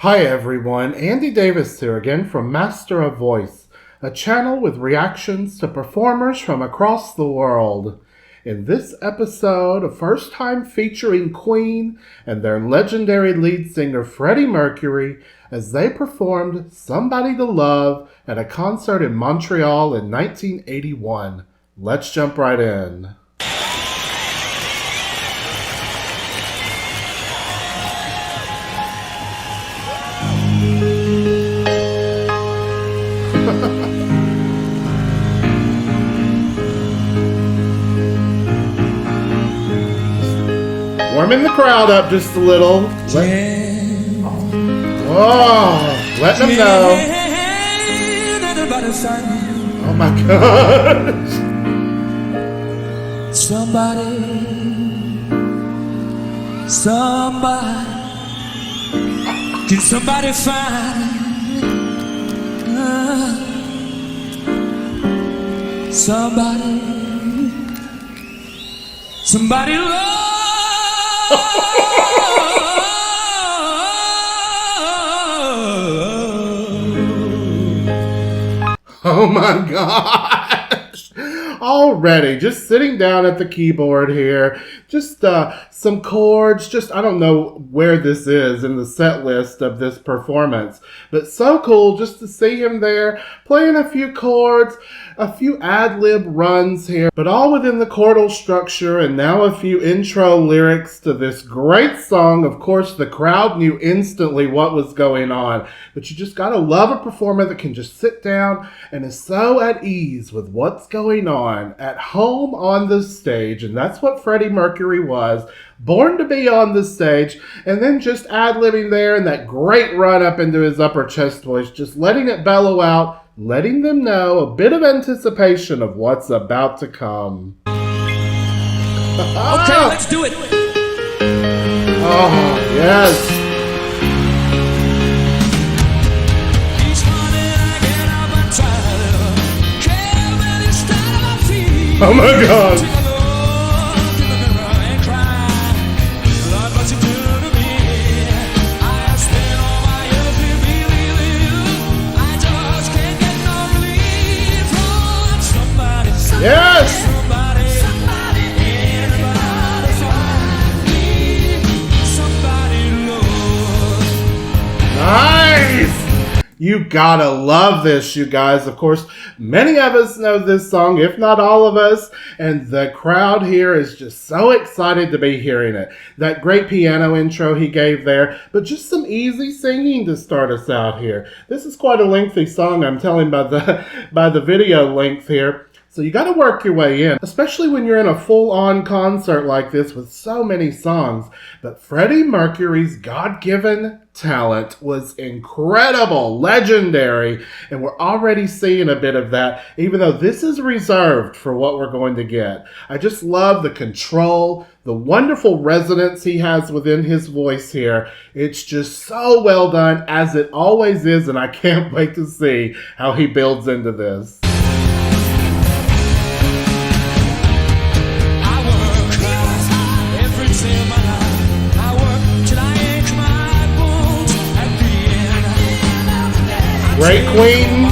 Hi everyone, Andy Davis here again from Master of Voice, a channel with reactions to performers from across the world. In this episode, a first time featuring Queen and their legendary lead singer Freddie Mercury as they performed Somebody to Love at a concert in Montreal in 1981. Let's jump right in. Warming the crowd up just a little. Let them know. Oh my gosh. Somebody, can somebody find somebody love? Oh my gosh. Already, just sitting down at the keyboard here, just some chords, I don't know where this is in the set list of this performance, but so cool just to see him there playing a few chords, a few ad-lib runs here, but all within the chordal structure, and now a few intro lyrics to this great song. Of course, the crowd knew instantly what was going on, but you just gotta love a performer that can just sit down and is so at ease with what's going on at home on the stage, and that's what Freddie Mercury was. Born to be on the stage, and then just ad-libbing there in that great run up into his upper chest voice, just letting it bellow out, letting them know a bit of anticipation of what's about to come. Okay, let's do it. Oh, yes. Oh my God. Yes! Nice! You gotta love this, you guys. Of course, many of us know this song, if not all of us, and the crowd here is just so excited to be hearing it. That great piano intro he gave there, but just some easy singing to start us out here. This is quite a lengthy song, I'm telling by the video length here. So you got to work your way in, especially when you're in a full-on concert like this with so many songs. But Freddie Mercury's God-given talent was incredible, legendary, and we're already seeing a bit of that, even though this is reserved for what we're going to get. I just love the control, the wonderful resonance he has within his voice here. It's just so well done, as it always is, and I can't wait to see how he builds into this. Great Queen.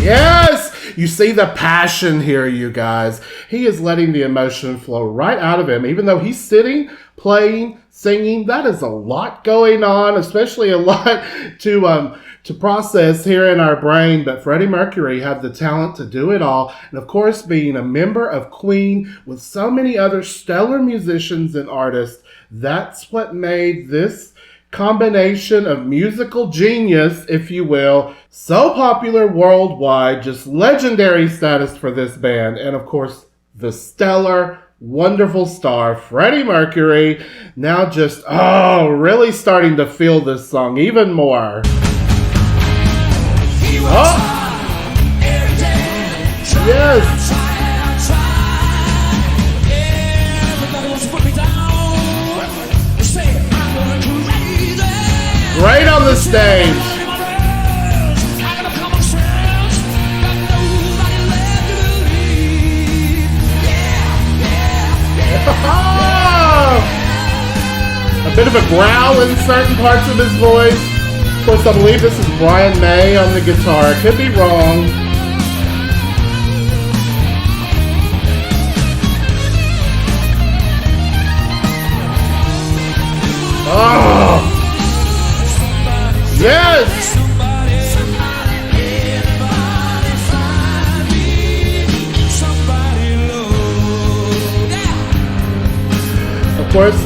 Yes! You see the passion here, you guys. He is letting the emotion flow right out of him, even though he's sitting, playing, singing. That is a lot going on, especially a lot to process here in our brain. But Freddie Mercury had the talent to do it all. And of course, being a member of Queen with so many other stellar musicians and artists, that's what made this combination of musical genius, if you will, so popular worldwide. Just legendary status for this band. And of course, the stellar, wonderful star Freddie Mercury, now just really starting to feel this song even more. Yes. stage. A bit of a growl in certain parts of his voice. Of course, I believe this is Brian May on the guitar. I could be wrong. Oh! Yes! Of course,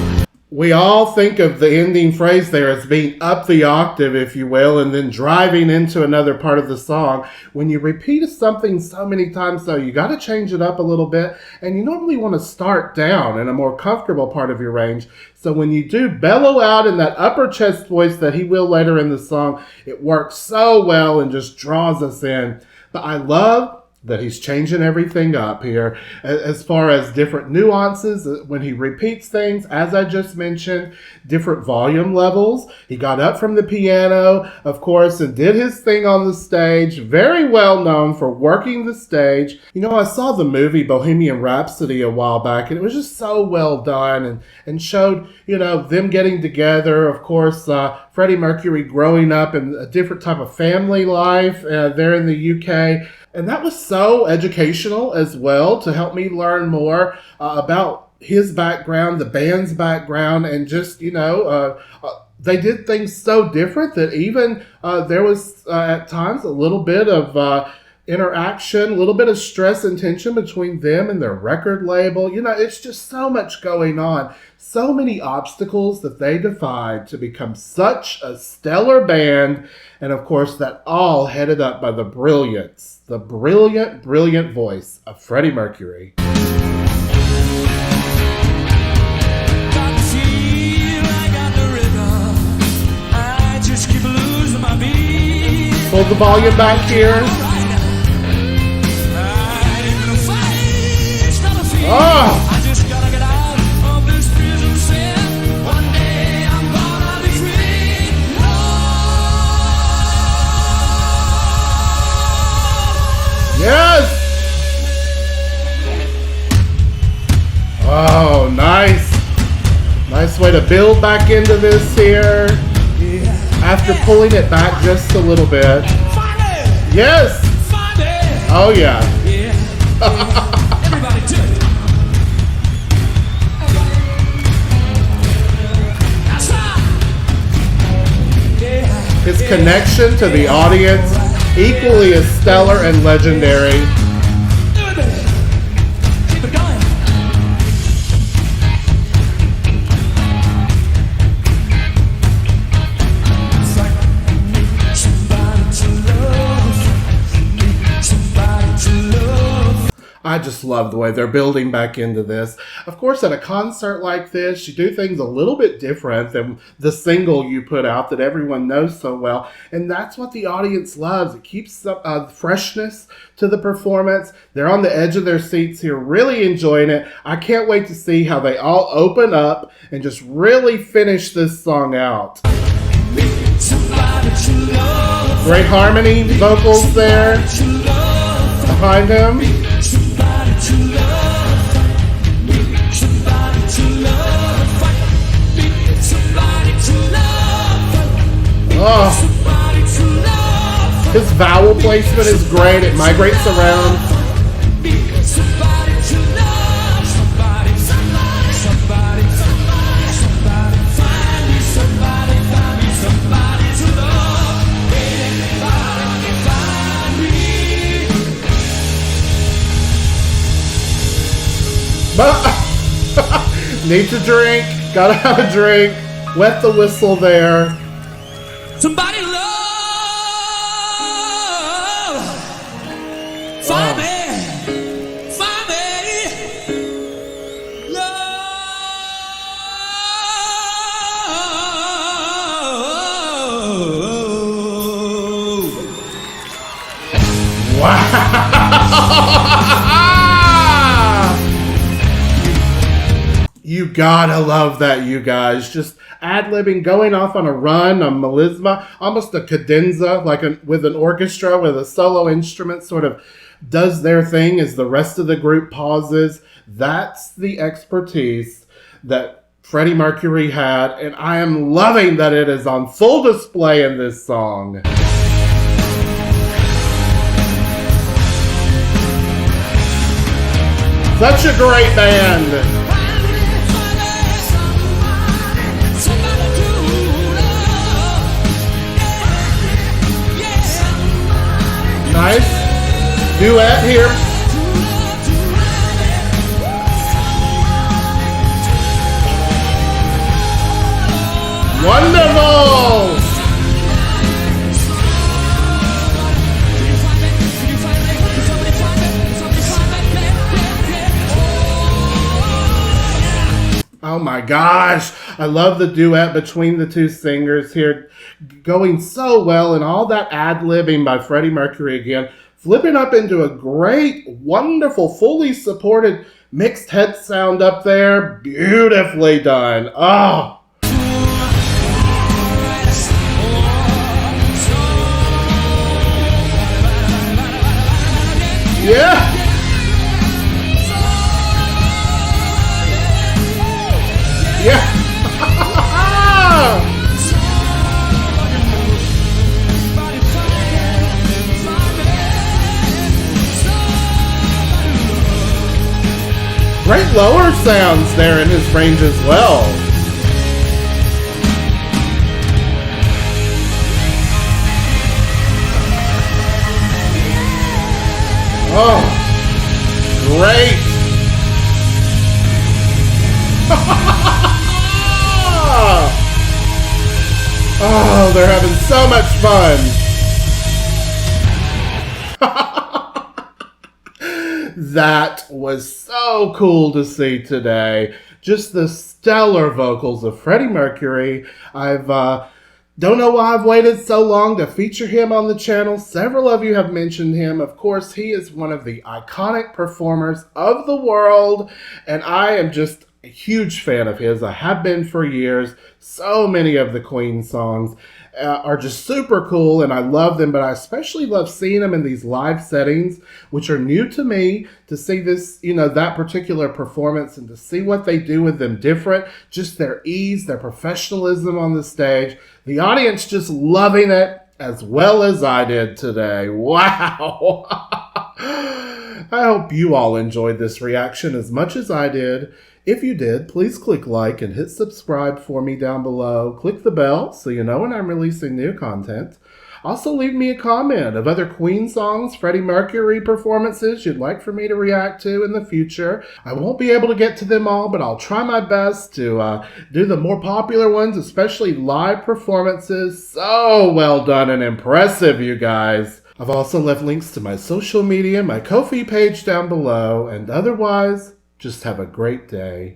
we all think of the ending phrase there as being up the octave, if you will, and then driving into another part of the song. When you repeat something so many times, though, you got to change it up a little bit, and you normally want to start down in a more comfortable part of your range. So when you do bellow out in that upper chest voice that he will later in the song, it works so well and just draws us in. But I love that he's changing everything up here as far as different nuances when he repeats things, as I just mentioned, different volume levels. He got up from the piano, of course, and did his thing on the stage. Very well known for working the stage. You know, I saw the movie Bohemian Rhapsody a while back, and it was just so well done and showed, you know, them getting together. Of course, Freddie Mercury growing up in a different type of family life there in the UK. And that was so educational as well to help me learn more about his background, the band's background, and just, you know, they did things so different that even there was at times a little bit of interaction, a little bit of stress and tension between them and their record label. You know, it's just so much going on. So many obstacles that they defied to become such a stellar band. And of course, that all headed up by the brilliance, the brilliant, brilliant voice of Freddie Mercury. Pull the volume back here. Oh! I just gotta get out of this prison cell. One day I'm gonna be free. Yes! Oh, nice. Nice way to build back into this here. After pulling it back just a little bit. Yes! Oh, yeah. Everybody do it. His connection to the audience, equally as stellar and legendary. Keep it going. I just love the way they're building back into this. Of course, at a concert like this, you do things a little bit different than the single you put out that everyone knows so well. And that's what the audience loves. It keeps freshness to the performance. They're on the edge of their seats here, really enjoying it. I can't wait to see how they all open up and just really finish this song out. Great harmony vocals there behind him. Oh. His vowel placement is great. It migrates around. Need to drink. Gotta have a drink. Wet the whistle there. Somebody love, find me, love. Wow. You gotta love that, you guys. Just ad-libbing, going off on a run, a melisma, almost a cadenza, with an orchestra with a solo instrument sort of does their thing as the rest of the group pauses. That's the expertise that Freddie Mercury had, and I am loving that it is on full display in this song. Such a great band. Nice duet here. Wonderful. Oh my gosh, I love the duet between the two singers here, going so well, and all that ad-libbing by Freddie Mercury again, flipping up into a great, wonderful, fully supported mixed head sound up there. Beautifully done. Oh. Yeah. Yeah. Great lower sounds there in his range as well. Oh, great. Oh, they're having so much fun. That was so cool to see today. Just the stellar vocals of Freddie Mercury. Don't know why I've waited so long to feature him on the channel. Several of you have mentioned him. Of course, he is one of the iconic performers of the world, and I am just a huge fan of his. I have been for years. So many of the Queen songs are just super cool, and I love them, but I especially love seeing them in these live settings, which are new to me, to see this, that particular performance and to see what they do with them different, just their ease, their professionalism on the stage, the audience just loving it as well as I did today. Wow! I hope you all enjoyed this reaction as much as I did. If you did, please click like and hit subscribe for me down below. Click the bell so you know when I'm releasing new content. Also, leave me a comment of other Queen songs, Freddie Mercury performances you'd like for me to react to in the future. I won't be able to get to them all, but I'll try my best to do the more popular ones, especially live performances. So well done and impressive, you guys. I've also left links to my social media, my Ko-fi page down below, and otherwise, just have a great day.